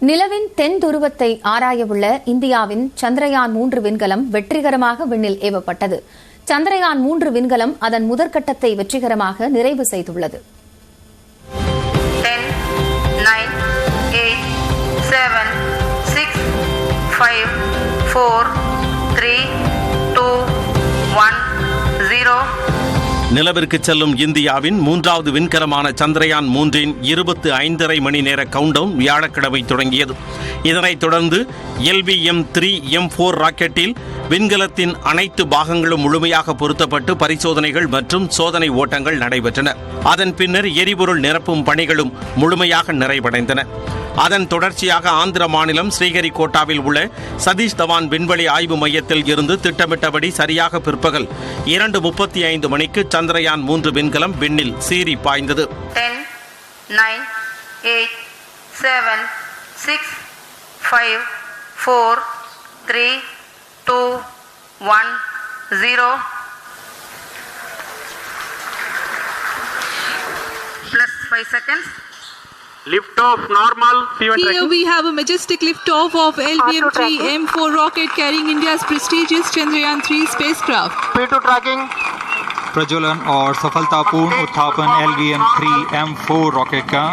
நிலவின் தென் துருவத்தை ஆராயவுள்ள இந்தியாவின் சந்திரயான் 3 விண்கலம் வெற்றிகரமாக விண்ணில் ஏவப்பட்டது. சந்திரயான் 3 விண்கலம் அதன் முதற்கட்டத்தை வெற்றிகரமாக நிறைவு செய்துள்ளது. 10, 9, 8, 7, 6, 5, 4, 3, 2, 1, 0. நிலவிற்கு செல்லும் இந்தியாவின் 3வது விண்கலமான சந்திரயான் 3இன் 25.5 மணி நேர கவுண்டவுன் வியாழக்கிழமை தொடங்கியது. இதனைத் தொடர்ந்து LVM-3M4 ராக்கெட்டில் விண்கலத்தின் அனைத்து பாகங்களும் முழுமையாக பொருத்தப்பட்டு பரிசோதனைகள் மற்றும் சோதனை ஓட்டங்கள் நடைபெற்றன. அதன் பின்னர் எரிபொருள் நிரப்பும் பணிகளும் முழுமையாக நிறைவடைந்தன. அதன் தொடர்ச்சியாக ஆந்திர மாநிலம் ஸ்ரீஹரிகோட்டாவில் உள்ள சதீஷ் தவான் விண்வெளி ஆய்வு மையத்தில் இருந்து திட்டமிட்டபடி சரியாக பிற்பகல் 2:35 மணிக்கு சந்திரயான் 3 விண்கலம் விண்ணில் சீறி பாய்ந்தது. 10, 9, 8, 7, 6, 5, 4, 3, 2, 1, 0. Plus 5 seconds. Lift-off normal. Here we have a majestic lift-off of LVM-3M4 rocket carrying India's prestigious Chandrayaan 3 spacecraft. P2 tracking. प्रज्वलन और सफलतापूर्ण उत्थापन LVM-3M4 रॉकेट का।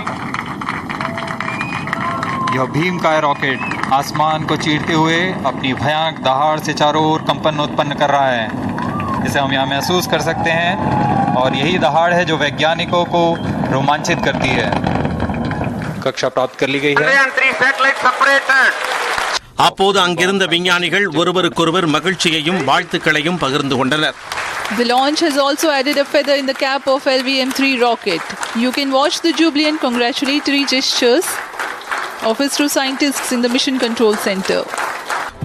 यह भीमकाय रॉकेट आसमान को चीरते हुए अपनी भयानक दहाड़ से चारों ओर कंपन उत्पन्न कर रहा है, जिसे हम यहाँ महसूस कर सकते हैं, और यही दहाड़ है जो वैज्ञानिकों को रोमांचित करती है। कक्षा प्राप्त कर ली गई है। அப்போது அங்கிருந்த விஞ்ஞானிகள் ஒருவருக்கொருவர் மகிழ்ச்சியையும் வாழ்த்துக்களையும் பகிர்ந்து கொண்டனர். The launch has also added a feather in the cap of LVM-3 rocket. You can watch the jubilant congratulatory gestures of ISRO scientists in the Mission Control Center.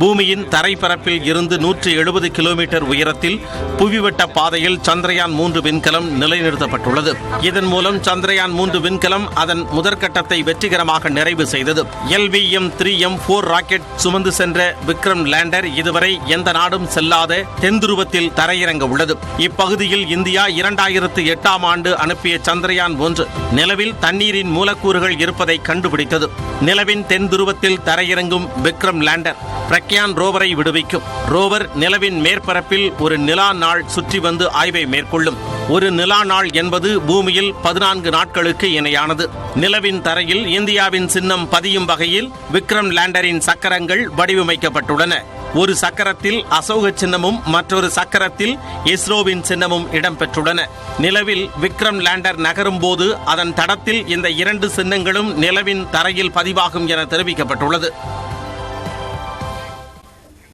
பூமியின் தரைப்பரப்பில் இருந்து 170 கிலோமீட்டர் உயரத்தில் புவிவட்ட பாதையில் சந்திரயான் 3 விண்கலம் நிலைநிறுத்தப்பட்டுள்ளது. இதன் மூலம் சந்திரயான் 3 விண்கலம் அதன் முதற்கட்டத்தை வெற்றிகரமாக நிறைவு செய்தது. LVM-3M4 ராக்கெட் சுமந்து சென்ற விக்ரம் லேண்டர் இதுவரை எந்த நாடும் செல்லாத தென்துருவத்தில் தரையிறங்க உள்ளது. இப்பகுதியில் இந்தியா 2008ஆம் ஆண்டு அனுப்பிய சந்திரயான் 1 நிலவில் தண்ணீரின் மூலக்கூறுகள் இருப்பதை கண்டுபிடித்தது. நிலவின் தென் துருவத்தில் தரையிறங்கும் விக்ரம் லேண்டர் பிரக்யான் ரோவரை விடுவிக்கும். ரோவர் நிலவின் மேற்பரப்பில் ஒரு நிலா நாள் சுற்றி வந்து ஆய்வை மேற்கொள்ளும். ஒரு நிலா நாள் என்பது பூமியில் 14 நாட்களுக்கு இணையானது. நிலவின் தரையில் இந்தியாவின் சின்னம் பதியும் வகையில் விக்ரம் லேண்டரின் சக்கரங்கள் வடிவமைக்கப்பட்டுள்ளன. ஒரு சக்கரத்தில் அசோக சின்னமும் மற்றொரு சக்கரத்தில் இஸ்ரோவின் சின்னமும் இடம்பெற்றுள்ளன. நிலவில் விக்ரம் லேண்டர் நகரும் போது அதன் தடத்தில் இந்த 2 சின்னங்களும் நிலவின் தரையில் பதிவாகும் என தெரிவிக்கப்பட்டுள்ளது.